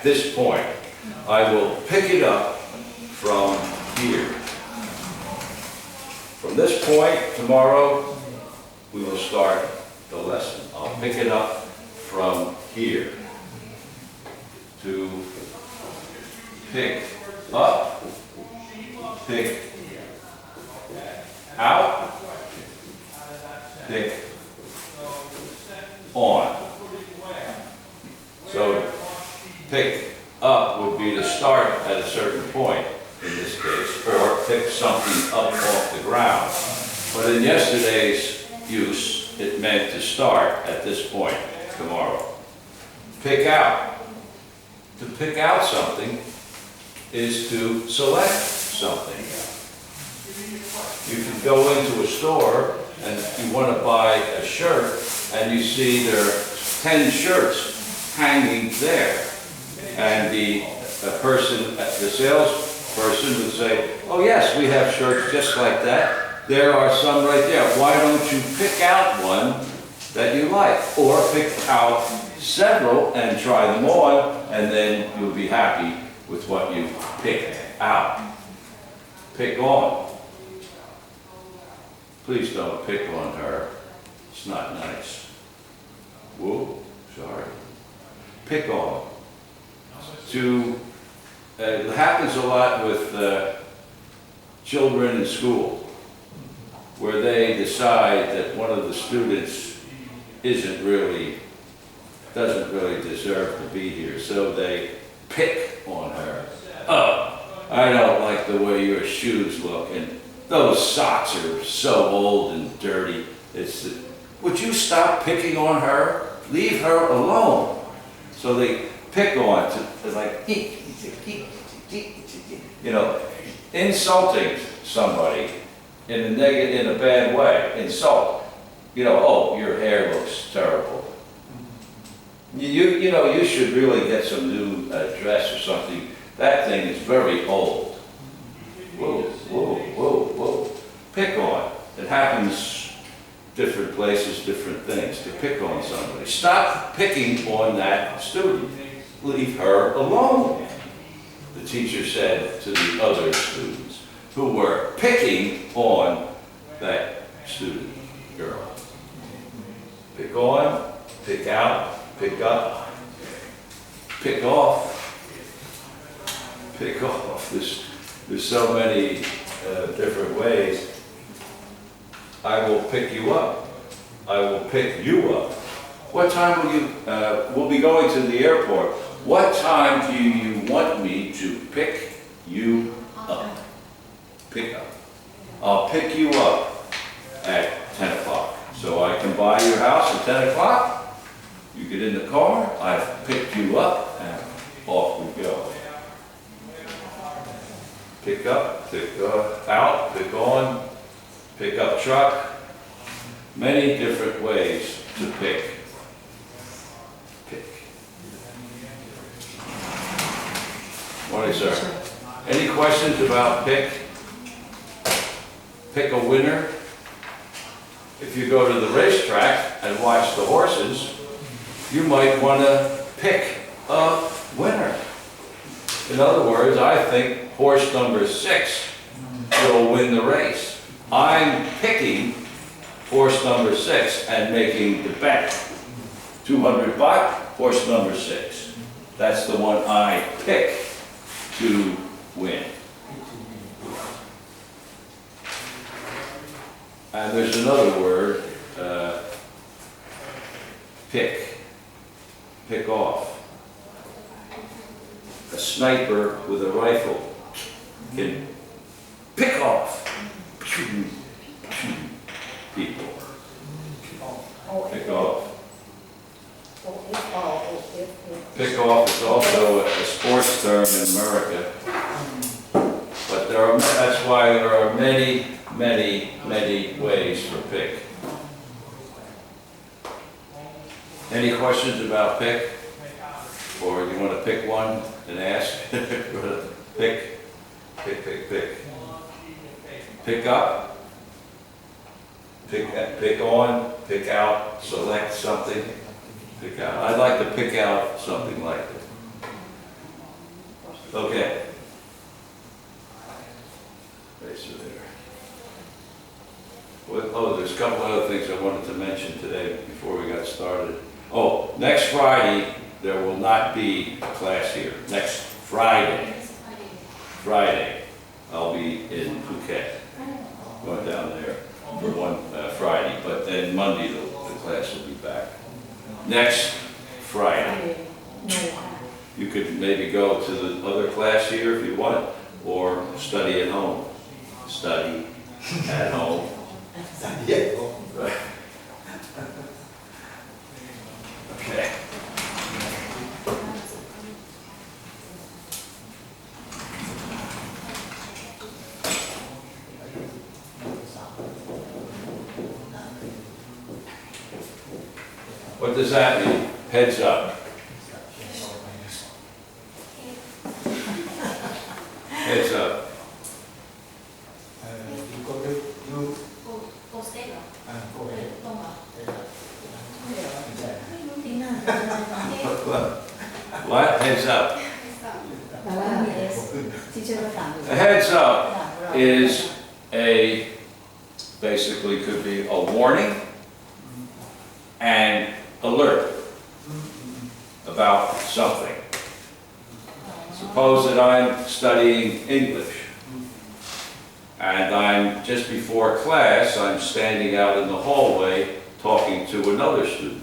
this point. I will pick it up from here. From this point, tomorrow, we will start the lesson. I'll pick it up from here. To pick up, pick out, pick on. So pick up would be to start at a certain point in this case, or pick something up off the ground. But in yesterday's use, it meant to start at this point tomorrow. Pick out. To pick out something is to select something. You can go into a store and you want to buy a shirt and you see there are 10 shirts hanging there. And the salesperson would say, oh yes, we have shirts just like that. There are some right there. Why don't you pick out one that you like? Or pick out several and try them on, and then you'll be happy with what you picked out. Pick on. Please don't pick on her. It's not nice. Whoa, sorry. Pick on. It happens a lot with children in school, where they decide that one of the students doesn't really deserve to be here, so they pick on her. Oh, I don't like the way your shoes look, and those socks are so old and dirty. Would you stop picking on her? Leave her alone. So they pick on, it's like, insulting somebody in a bad way. Insult. Oh, your hair looks terrible. You should really get some new dress or something. That thing is very old. Whoa, whoa, whoa, whoa. Pick on. It happens different places, different things, to pick on somebody. Stop picking on that student. Leave her alone, the teacher said to the other students who were picking on that student girl. Pick on, pick out, pick up, pick off, pick off. There's so many different ways. I will pick you up. I will pick you up. What time will you, we'll be going to the airport. What time do you want me to pick you up? Pick up. I'll pick you up at 10 o'clock. So I can buy your house at 10 o'clock. You get in the car, I've picked you up, and off we go. Pick up, pick out, pick on, pick up truck. Many different ways to pick. Pick. Morning, sir. Any questions about pick? Pick a winner. If you go to the racetrack and watch the horses, you might want to pick a winner. In other words, I think horse number 6 will win the race. I'm picking horse number 6 and making the bet. $200, horse number 6. That's the one I pick to win. And there's another word, pick, pick off. A sniper with a rifle can pick off people. Pick off. Pick off is also a sports term in America. But that's why there are many, many, many ways for pick. Any questions about pick? Or you want to pick one and ask? Pick. Pick up. Pick on. Pick out. Select something. Pick out. I'd like to pick out something like that. Okay. Face of there. Well, oh, there's a couple other things I wanted to mention today before we got started. Oh, next Friday, there will not be a class here. Next Friday. Friday, I'll be in Phuket. Going down there for one Friday, but then Monday the class will be back. Next Friday. You could maybe go to the other class here if you want, or study at home. Study at home. Right. Okay. What does that mean? Heads up. Heads up. What? Heads up. A heads up is basically could be a warning and alert about something. Suppose that I'm studying English and I'm just before class, I'm standing out in the hallway talking to another student.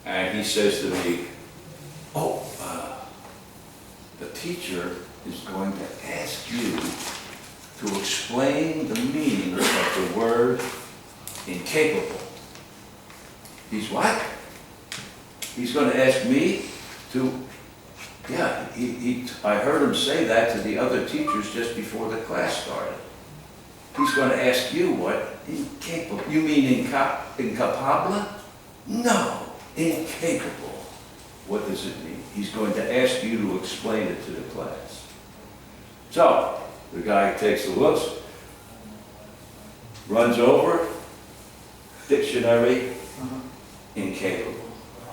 And he says to me, oh, the teacher is going to ask you to explain the meaning of the word incapable. He's what? He's going to ask me to, yeah, I heard him say that to the other teachers just before the class started. He's going to ask you what? Incapable. You mean incapable? No, incapable. What does it mean? He's going to ask you to explain it to the class. So, the guy takes a look, runs over, dictionary, incapable.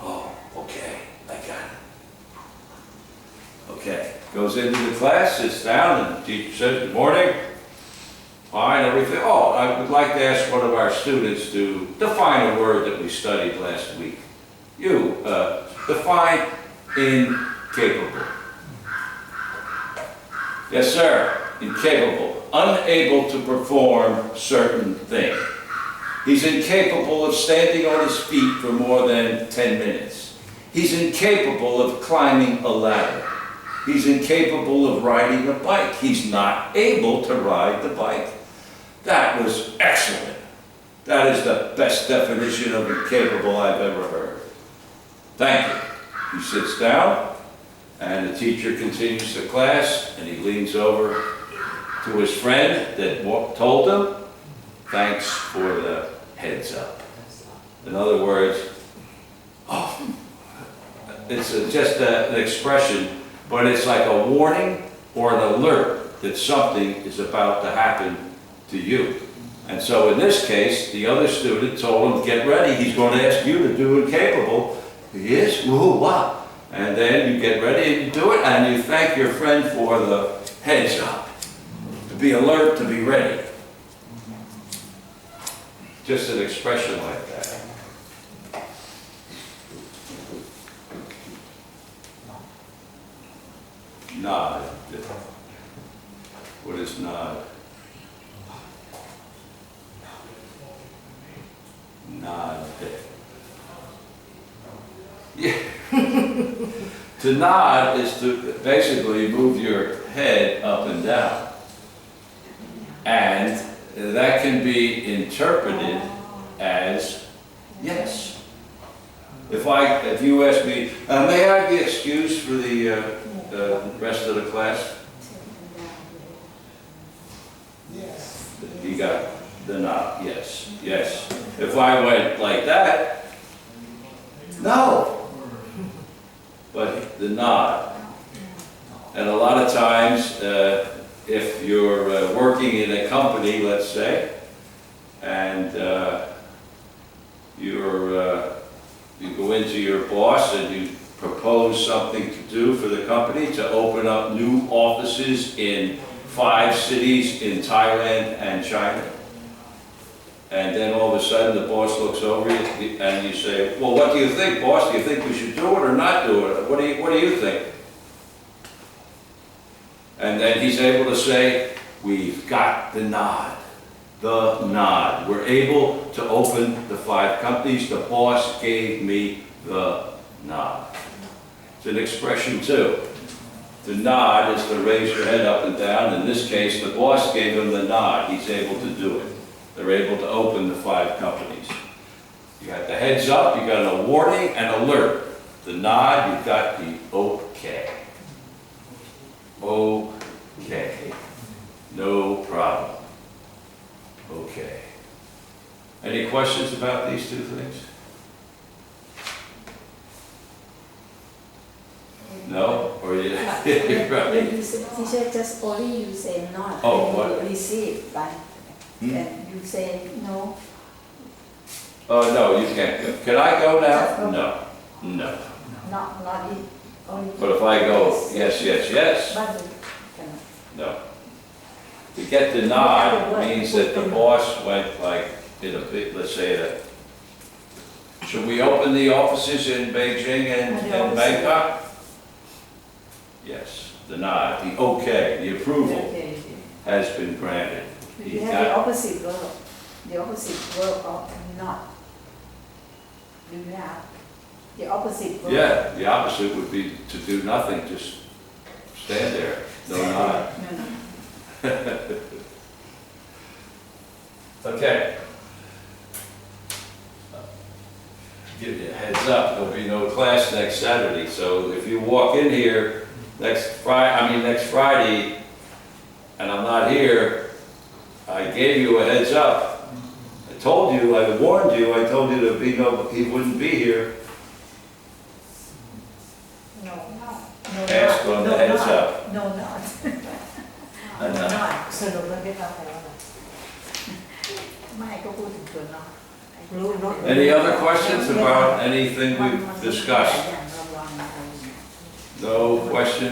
Oh, okay, I got it. Okay, goes into the class, sits down, and the teacher says, good morning. Fine, everything. Oh, I would like to ask one of our students to define a word that we studied last week. You, define incapable. Yes, sir. Incapable. Unable to perform certain things. He's incapable of standing on his feet for more than 10 minutes. He's incapable of climbing a ladder. He's incapable of riding a bike. He's not able to ride the bike. That was excellent. That is the best definition of incapable I've ever heard. Thank you. He sits down, and the teacher continues the class, and he leans over to his friend that told him, thanks for the heads up. In other words, oh, it's just an expression, but it's like a warning or an alert that something is about to happen to you. And so in this case, the other student told him, get ready, he's going to ask you to do incapable. He is? Woo, wow. And then you get ready and you do it, and you thank your friend for the heads up. To be alert, to be ready. Just an expression like that. Nod. What is nod? Nod. Yeah. To nod is to basically move your head up and down. And that can be interpreted as yes. If you ask me, may I be excused for the rest of the class? Yes. You got the nod, yes, yes. If I went like that, no. But the nod. And a lot of times, if you're working in a company, let's say, and you go into your boss and you propose something to do for the company, to open up new offices in 5 cities in Thailand and China. And then all of a sudden, the boss looks over you and you say, well, what do you think, boss? Do you think we should do it or not do it? What do you think? And then he's able to say, we've got the nod. The nod. We're able to open the 5 companies. The boss gave me the nod. It's an expression too. The nod is to raise your head up and down. In this case, the boss gave him the nod. He's able to do it. They're able to open the 5 companies. You got the heads up, you got a warning and alert. The nod, you've got the okay. Okay. No problem. Okay. Any questions about these 2 things? No? Or you? When you say, teacher, just only you say not. Oh, and what? you receive, right? And you say no. Oh, no, you can't. Can I go now? No. No. Not in, only. But if I go, yes, yes, yes, But you cannot. no. To get the nod means that the boss went like, in a big, let's say that, should we open the offices in Beijing and Bangkok? Yes, the nod, the okay, the approval has been granted. You have the opposite verb. The opposite verb of not. Do you have the opposite verb? Yeah, the opposite would be to do nothing, just stand there, no nod. No. Okay. Give you a heads up, there'll be no class next Saturday, so if you walk in here next Friday, and I'm not here, I gave you a heads up. I told you, I warned you, I told you he wouldn't be here. No. Ask on the heads up. No, not. And, สรุปแล้วได้ฟังไปแล้วนะ ไม่ก็พูดถึงตัวนอก รู้เนาะ Any other questions about anything we've discussed? No question?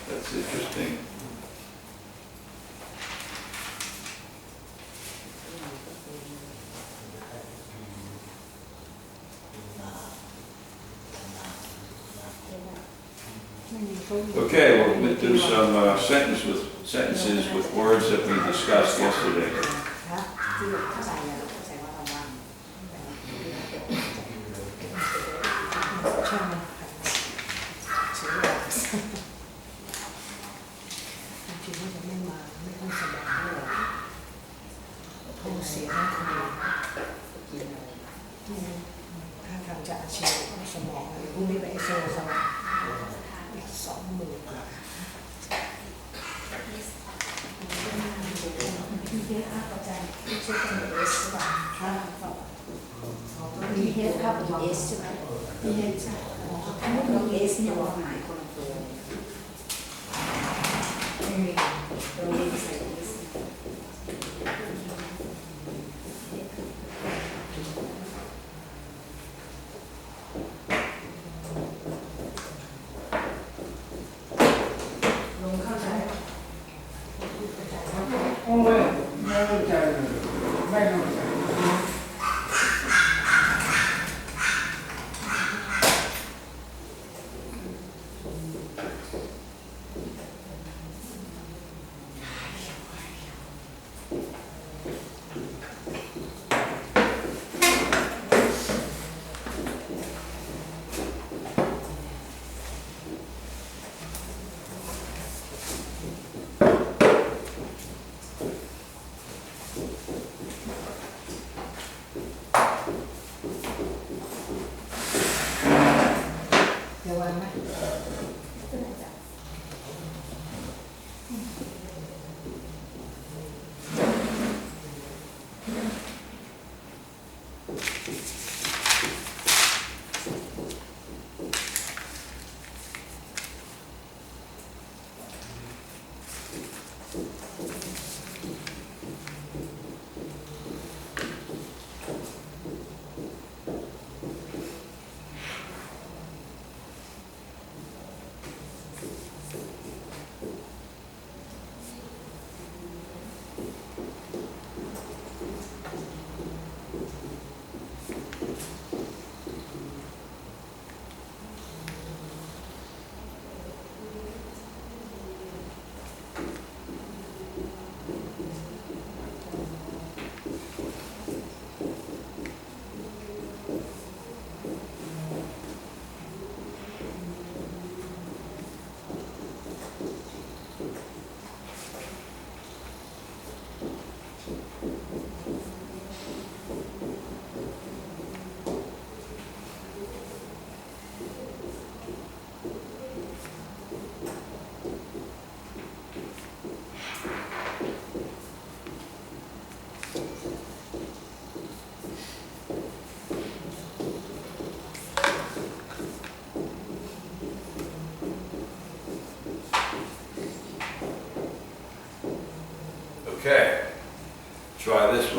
That's interesting. Okay, we'll do some sentences with words that we discussed yesterday. ฮะที่เข้าใจแล้วเข้าใจว่าเราว่างช่างมันชื่อว่าจริงๆว่าจะไม่มาไม่ต้องสบายด้วยท้องเสียนั่นคือถ้าทำจะอาชีพสมองอะไรพวกนี้ไปเอ็กซเรย์สมองอีก20,000 กว่า มีเฮดอัพอาจารย์ที่ช่วยกันเอสใช่ไหมมีเฮดอัพกับเอสใช่ไหมมีเฮดใช่ถ้าไม่มีเอสเนี่ยว่าหายคนละตัวไม่มีเราเรียนใส่เอส ลงเข้าใจ โอ้ยไม่เข้าใจเลยไม่เข้าใจเดี๋ยววันไหม เ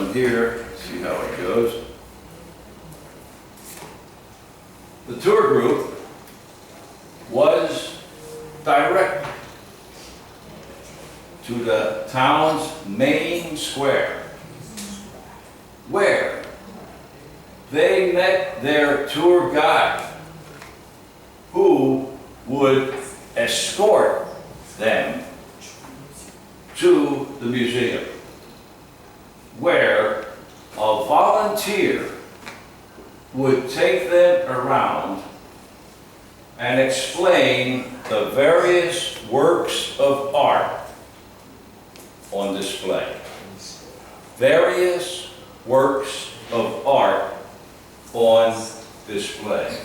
one here, see how it goes. The tour group was directed to the town's main square, where they met their tour guide, who would escort them to the museum, where a volunteer would take them around and explain the various works of art on display. Various works of art on display.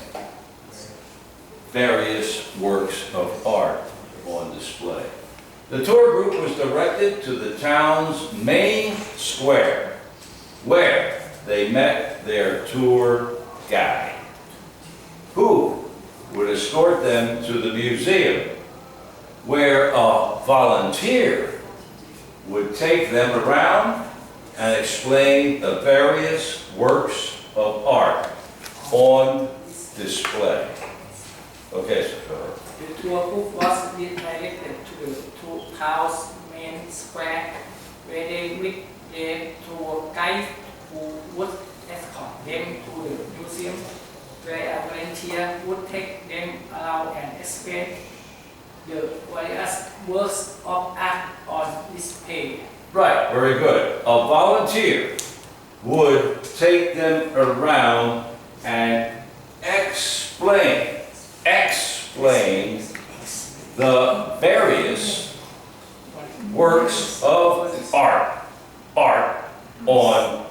Various works of art on display. The tour group was directed to the town's main square, where they met their tour guide, who would escort them to the museum, where a volunteer would take them around and explain the various works of art on display. Okay, so go ahead. The tour group was redirected to the town's main square, where they met their tour guide who would escort them to the museum, where a volunteer would take them around and explain the various works of art on display. Right, very good. A volunteer would take them around and explain the various works of art on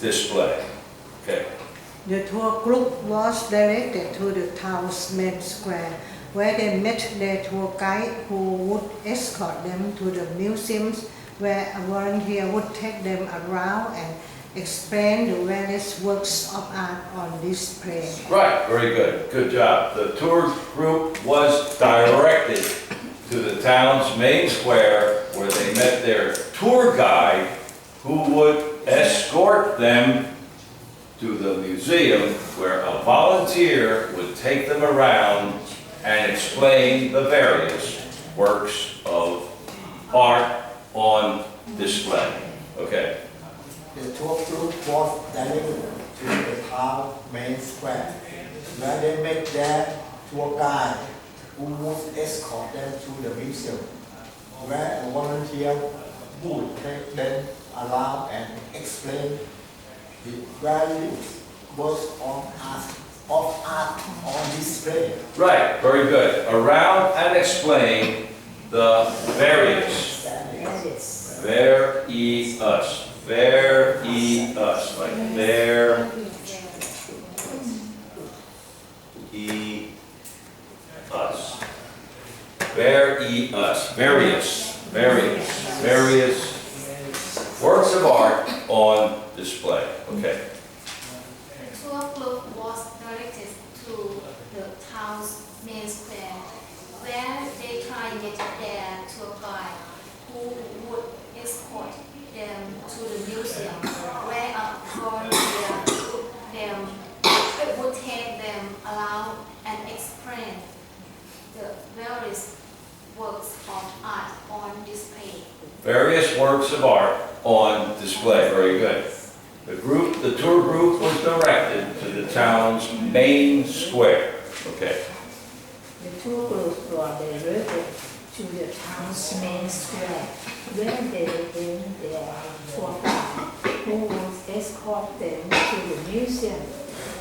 display. Okay. The tour group was directed to the town's main square, where they met their tour guide who would escort them to the museums, where a volunteer would take them around and explain the various works of art on display. Right, very good. Good job. The tour group was directed to the town's main square, where they met their tour guide, who would escort them to the museum, where a volunteer would take them around and explain the various works of art on display. Okay. The tour group was directed to the town main square, where they met their tour guide, who would escort them to the museum, where a volunteer would take them around and explain the various works of art on display. Right, very good. Around and explain the various. Various, like there, us. Various works of art on display. Okay. The tour group was directed to the town's main square, where they tried to get their tour guide, who would escort them to the museum, where a volunteer would take them around and explain the various works of art on display. Various works of art on display. Very good. The tour group was directed to the town's main square. Okay. The tour group was directed to the town's main square, where they met their tour guide, who would escort them to the museum,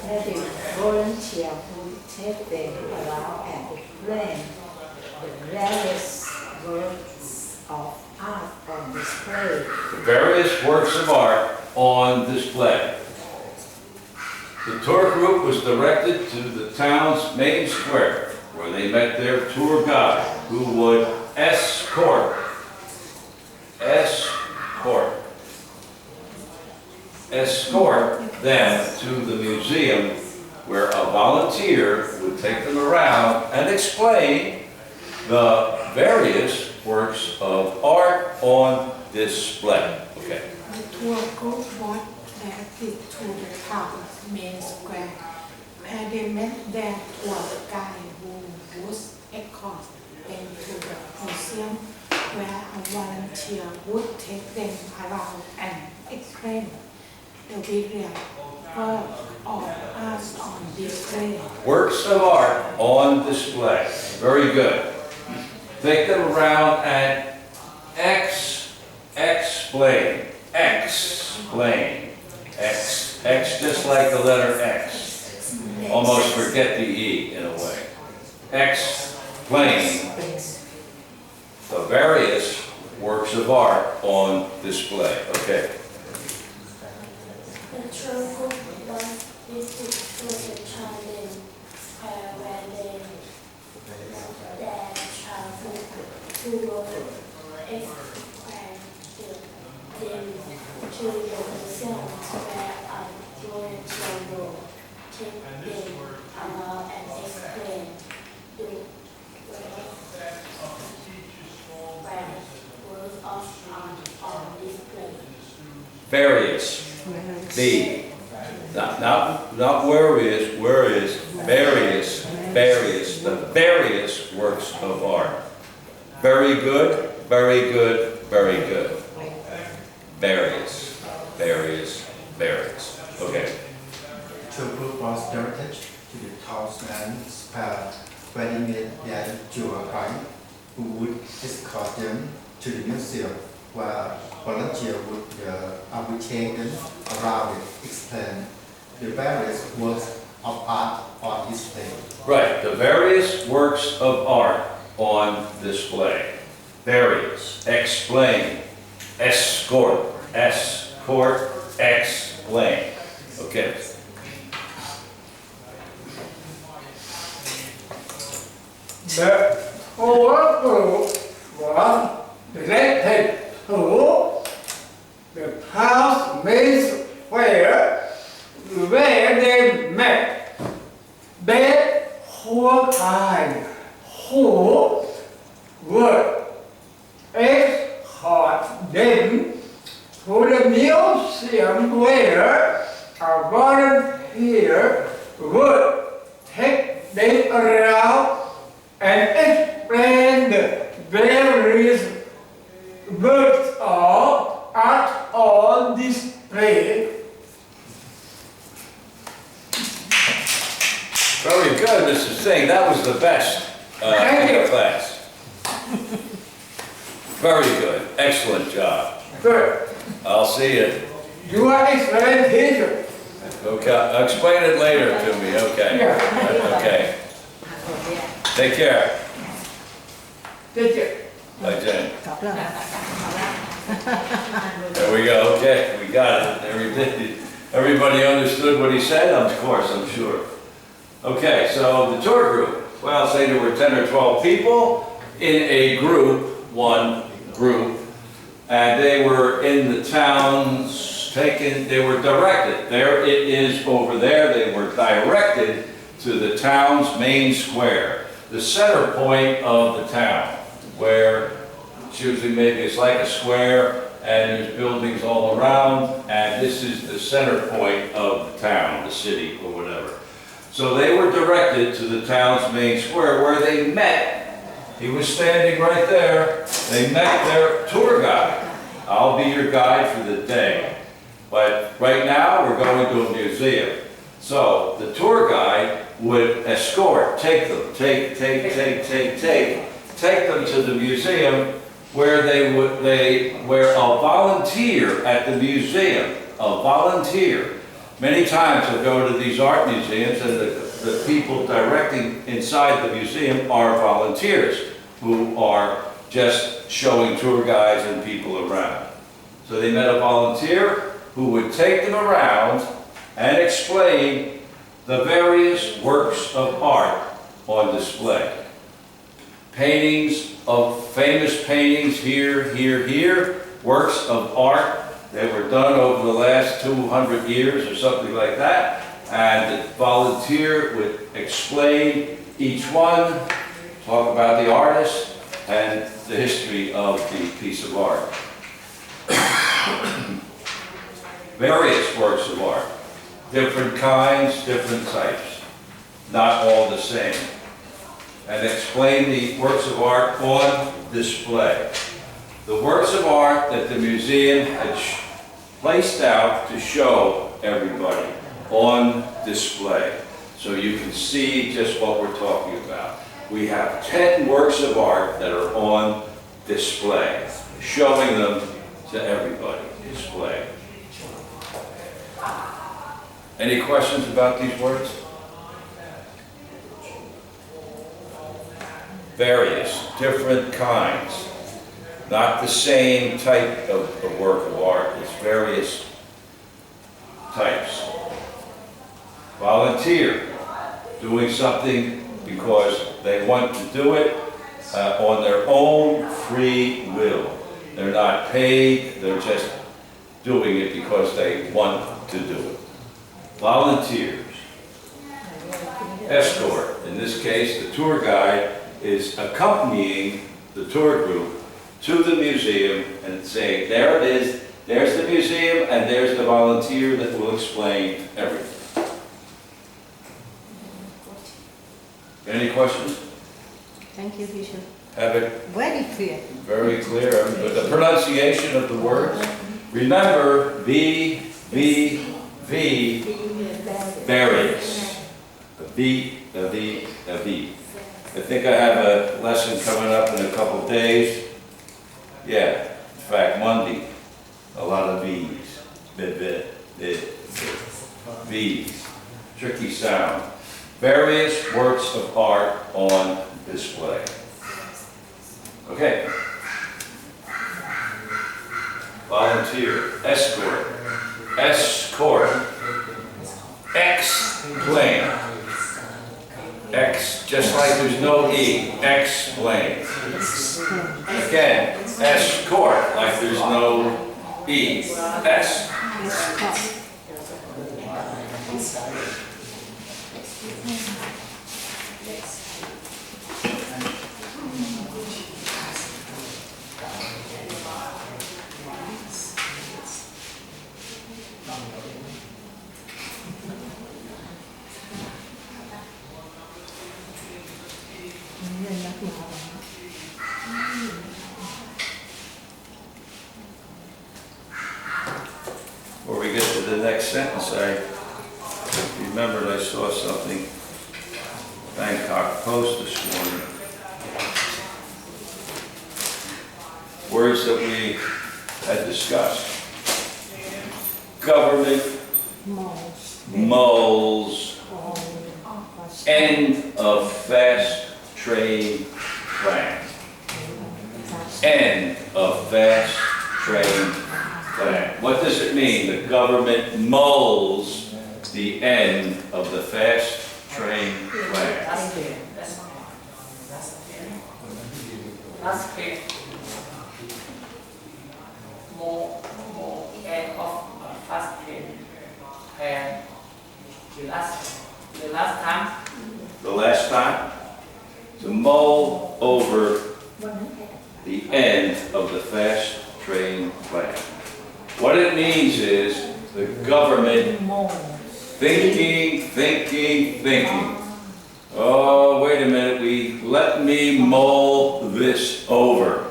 where the volunteer would take them around and explain the various works of art on display. Various works of art on display. The tour group was directed to the town's main square, where they met their tour guide, who would escort them to the museum, where a volunteer would take them around and explain the various works of art on display. Okay. The tour group was directed to the town main square, where they met their tour guide who would escort them to the museum, where a volunteer would take them around and explain the various works of art on display. Works of art on display. Very good. Take them around and explain. X, just like the letter X. Almost forget the E in a way. Explain the various works of art on display. Okay. The tour group was visited to the Charlene Square where they traveled to explain them to the museum where a volunteer will take them around and explain the works of art on display. Various. B. Not where is, various, the various works of art. Very good, very good, very good. Various. Okay. The group was directed to the Townsend Square, where they met their tour guide, who would escort them to the museum, where volunteers would take them around and explain the various works of art on display. Right, the various works of art on display. Various, explain, escort, explain. Okay. The tour group was directed to the town's main square where they met their tour guide who would escort them to the museum where a volunteer would take them around and explain the various works of art on display. Very good, Mr. Singh. That was the best in the class. Very good. Excellent job. Good. I'll see you. You are excellent teacher. Okay. Explain it later to me. Okay. Yeah. Okay. Take care. Teacher. Bye, Jen. Stop rồi. There we go. Okay, we got it. Everybody understood what he said, of course, I'm sure. Okay, so the tour group. Well, say there were 10 or 12 people in a group, one group, and they were in the towns, they were directed. There it is over there. They were directed to the town's main square, the center point of the town, where it's usually maybe it's like a square and there's buildings all around, and this is the center point of the town, the city, or whatever. So they were directed to the town's main square where they met. He was standing right there. They met their tour guide. I'll be your guide for the day. But right now we're going to a museum. So the tour guide would escort, take them to the museum where where a volunteer at the museum, many times I go to these art museums and the people directing inside the museum are volunteers who are just showing tour guides and people around. So they met a volunteer who would take them around and explain the various works of art on display. Paintings of famous paintings here, works of art that were done over the last 200 years or something like that, and the volunteer would explain each one, talk about the artist and the history of the piece of art. various works of art. Different kinds, different types, not all the same. And explain the works of art on display. The works of art that the museum had placed out to show everybody on display. So you can see just what we're talking about. We have 10 works of art that are on display, showing them to everybody, display. Any questions about these words? Various, different kinds. Not the same type of work of art, it's various types. Volunteer, doing something because they want to do it on their own free will. They're not paid, they're just doing it because they want to do it. Volunteers. Escort, in this case, the tour guide is accompanying the tour group to the museum and saying, there it is, there's the museum, and there's the volunteer that will explain everything. Any questions? Thank you, teacher. Have it Very clear. very clear, but the pronunciation of the words, remember, various. A V. I think I have a lesson coming up in a couple of days. Yeah, in fact, Monday, a lot of V's. V's. Tricky sound. Various works of art on display. Okay. Volunteer. Escort. Escort. Explain. X, just like there's no E. Explain. Again, escort, like there's no E. S. Before we get to the next sentence, I remembered I saw something, Bangkok Post this morning. Words that we had discussed. Government, moles, end of fast train plan. End of fast train plan. What does it mean? The government mulls the end of the fast train plan. Last page. More end of fast train plan. The last time. The last time, to mull over the end of the fast train plan. What it means is the government thinking. Oh, wait a minute, let me mull this over.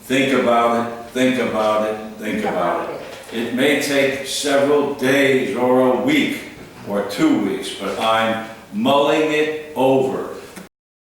Think about it. It may take several days or a week or 2 weeks, but I'm mulling it over.